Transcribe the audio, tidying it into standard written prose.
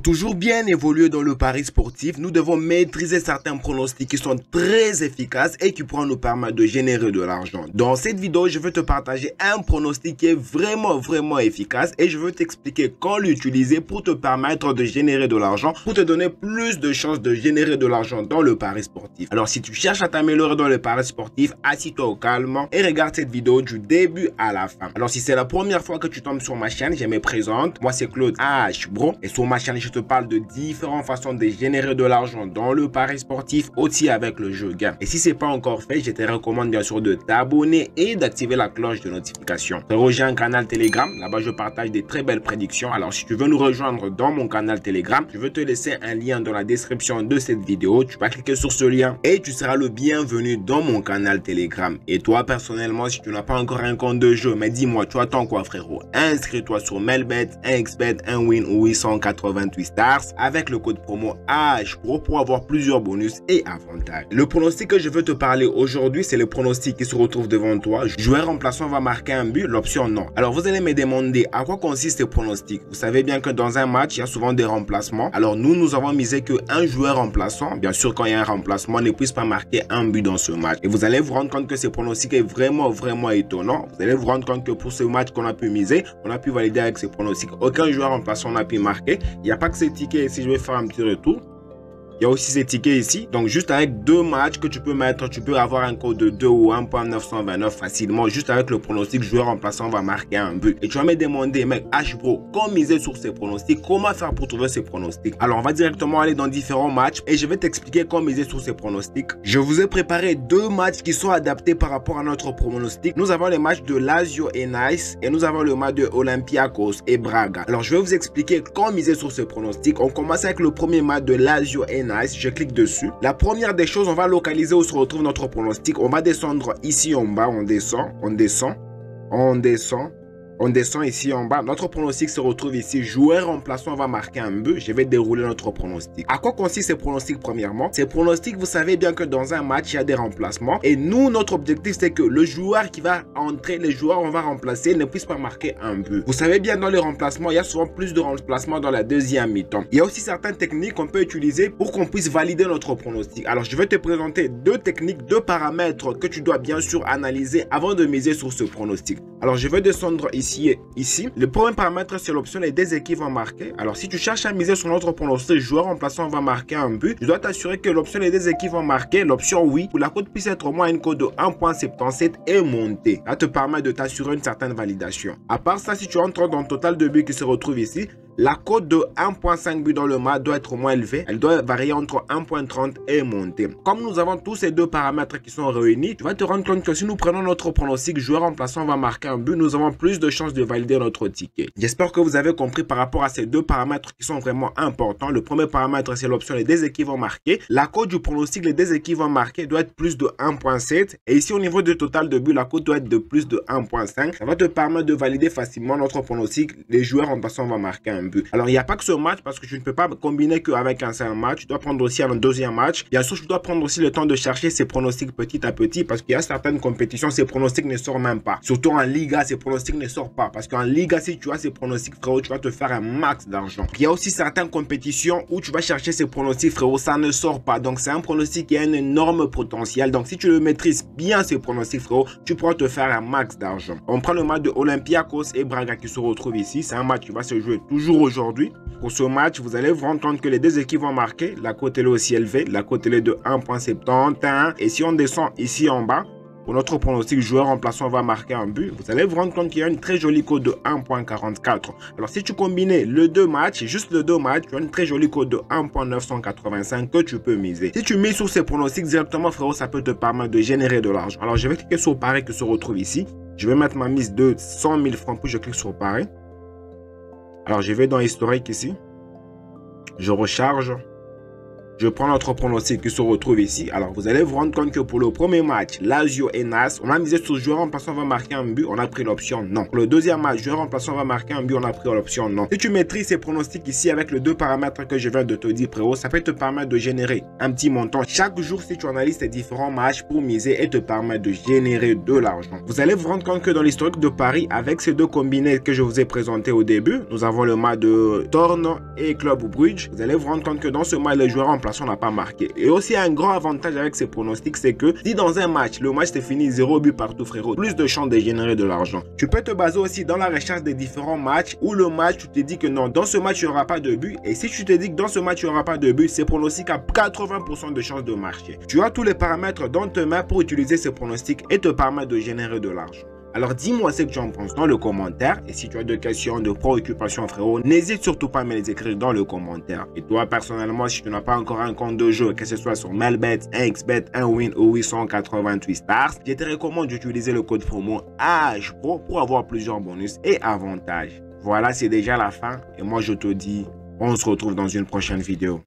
toujours bien évoluer dans le pari sportif, nous devons maîtriser certains pronostics qui sont très efficaces et qui pourront nous permettre de générer de l'argent. Dans cette vidéo, je vais te partager un pronostic qui est vraiment efficace et je veux t'expliquer comment l'utiliser pour te permettre de générer de l'argent, pour te donner plus de chances de générer de l'argent dans le pari sportif. Alors si tu cherches à t'améliorer dans le pari sportif, assis-toi au calme et regarde cette vidéo du début à la fin. Alors si c'est la première fois que tu tombes sur ma chaîne, je me présente, moi c'est Claude H Bro et sur ma chaîne je te parle de différentes façons de générer de l'argent dans le pari sportif, aussi avec le jeu gain. Et si c'est pas encore fait, je te recommande bien sûr de t'abonner et d'activer la cloche de notification. J'ai un canal Telegram, là-bas je partage des très belles prédictions. Alors si tu veux nous rejoindre dans mon canal Telegram, je veux te laisser un lien dans la description de cette vidéo. Tu vas cliquer sur ce lien et tu seras le bienvenu dans mon canal Telegram. Et toi personnellement, si tu n'as pas encore un compte de jeu, mais dis-moi, tu attends quoi frérot? Inscris-toi sur Melbet, 1xBet, 1win ou 888 stars avec le code promo HPRO pour avoir plusieurs bonus et avantages. Le pronostic que je veux te parler aujourd'hui, c'est le pronostic qui se retrouve devant toi. Joueur remplaçant va marquer un but, l'option non. Alors vous allez me demander à quoi consiste ce pronostic. Vous savez bien que dans un match, il y a souvent des remplacements. Alors nous avons misé qu'un joueur remplaçant, bien sûr quand il y a un remplacement, ne puisse pas marquer un but dans ce match. Et vous allez vous rendre compte que ce pronostic est vraiment étonnant. Vous allez vous rendre compte que pour ce match qu'on a pu miser, on a pu valider avec ce pronostic. Aucun joueur remplaçant n'a pu marquer. Il n'y a pas que ces tickets ici, je vais faire un petit retour. Il y a aussi ces tickets ici. Donc, juste avec deux matchs que tu peux mettre, tu peux avoir un code de 2 ou 1.929 facilement. Juste avec le pronostic, joueur remplaçant va marquer un but. Et tu vas me demander, mec, H-Bro, comment miser sur ces pronostics? Comment faire pour trouver ces pronostics? Alors, on va directement aller dans différents matchs et je vais t'expliquer comment miser sur ces pronostics. Je vous ai préparé deux matchs qui sont adaptés par rapport à notre pronostic. Nous avons les matchs de Lazio et Nice et nous avons le match de Olympiakos et Braga. Alors, je vais vous expliquer comment miser sur ces pronostics. On commence avec le premier match de Lazio et Nice, je clique dessus. La première des choses, on va localiser où se retrouve notre pronostic. On va descendre ici en bas, on descend ici en bas. Notre pronostic se retrouve ici. Joueur remplaçant va marquer un but. Je vais dérouler notre pronostic. À quoi consiste ces pronostics premièrement? Ces pronostics, vous savez bien que dans un match, il y a des remplacements. Et nous, notre objectif, c'est que le joueur qui va entrer, les joueurs on va remplacer, ne puisse pas marquer un but. Vous savez bien, dans les remplacements, il y a souvent plus de remplacements dans la deuxième mi-temps. Il y a aussi certaines techniques qu'on peut utiliser pour qu'on puisse valider notre pronostic. Alors, je vais te présenter deux techniques, deux paramètres que tu dois bien sûr analyser avant de miser sur ce pronostic. Alors, je vais descendre ici et ici. Le premier paramètre, c'est l'option les deux équipes vont marquer. Alors, si tu cherches à miser sur notre pronostic, joueur remplaçant va marquer un but, tu dois t'assurer que l'option les deux équipes vont marquer, l'option oui, pour la cote puisse être au moins une cote de 1.77 et monter. Ça te permet de t'assurer une certaine validation. À part ça, si tu entres dans le total de buts qui se retrouve ici, la cote de 1.5 but dans le match doit être moins élevée. Elle doit varier entre 1.30 et monter. Comme nous avons tous ces deux paramètres qui sont réunis, tu vas te rendre compte que si nous prenons notre pronostic, joueur remplaçant va marquer un but, nous avons plus de chances de valider notre ticket. J'espère que vous avez compris par rapport à ces deux paramètres qui sont vraiment importants. Le premier paramètre, c'est l'option les deux équipes vont marquer. La cote du pronostic, les deux équipes vont marquer, doit être plus de 1.7. Et ici, au niveau du total de but, la cote doit être de plus de 1.5. Ça va te permettre de valider facilement notre pronostic. Les joueurs remplaçants vont marquer un but. Alors, il n'y a pas que ce match parce que tu ne peux pas combiner qu'avec un seul match. Tu dois prendre aussi un deuxième match. Bien sûr, tu dois prendre aussi le temps de chercher ces pronostics petit à petit parce qu'il y a certaines compétitions, ces pronostics ne sortent même pas. Surtout en Liga, ces pronostics ne sortent pas parce qu'en Liga, si tu as ces pronostics, frérot, tu vas te faire un max d'argent. Il y a aussi certaines compétitions où tu vas chercher ces pronostics, frérot, ça ne sort pas. Donc, c'est un pronostic qui a un énorme potentiel. Donc, si tu le maîtrises bien, ces pronostics, frérot, tu pourras te faire un max d'argent. On prend le match de Olympiakos et Braga qui se retrouve ici. C'est un match qui va se jouer toujours aujourd'hui. Pour ce match, vous allez vous rendre compte que les deux équipes vont marquer. La cote est aussi élevée. La cote est de 1.71. Et si on descend ici en bas, pour notre pronostic, joueur remplaçant va marquer un but. Vous allez vous rendre compte qu'il y a une très jolie cote de 1.44. Alors, si tu combines les deux matchs, juste les deux matchs, tu as une très jolie cote de 1.985 que tu peux miser. Si tu mises sur ces pronostics directement, frérot, ça peut te permettre de générer de l'argent. Alors, je vais cliquer sur Paris qui se retrouve ici. Je vais mettre ma mise de 100 000 francs, puis je clique sur Paris. Alors, je vais dans historique ici. Je recharge. Je prends notre pronostic qui se retrouve ici. Alors, vous allez vous rendre compte que pour le premier match, Lazio et Nas, on a misé sur joueur remplaçant va marquer un but, on a pris l'option non. Pour le deuxième match, joueur remplaçant va marquer un but, on a pris l'option non. Si tu maîtrises ces pronostics ici avec les deux paramètres que je viens de te dire, frérot, ça peut te permettre de générer un petit montant chaque jour si tu analyses tes différents matchs pour miser et te permettre de générer de l'argent. Vous allez vous rendre compte que dans l'historique de Paris, avec ces deux combinés que je vous ai présentés au début, nous avons le match de Thorn et Club Brugge. Vous allez vous rendre compte que dans ce match, le joueur remplaçant n'a pas marqué. Et aussi un grand avantage avec ces pronostics, c'est que si dans un match, le match s'est fini 0 but partout, frérot, plus de chances de générer de l'argent. Tu peux te baser aussi dans la recherche des différents matchs où le match, tu te dis que non, dans ce match, il n'y aura pas de but. Et si tu te dis que dans ce match, il n'y aura pas de but, ces pronostics à 80% de chances de marcher. Tu as tous les paramètres dans tes mains pour utiliser ces pronostics et te permettre de générer de l'argent. Alors dis-moi ce que tu en penses dans le commentaire. Et si tu as des questions, de préoccupations, frérot, n'hésite surtout pas à me les écrire dans le commentaire. Et toi, personnellement, si tu n'as pas encore un compte de jeu, que ce soit sur Melbet, 1xBet, 1win ou 888 stars, je te recommande d'utiliser le code promo AHPRO pour avoir plusieurs bonus et avantages. Voilà, c'est déjà la fin. Et moi, je te dis, on se retrouve dans une prochaine vidéo.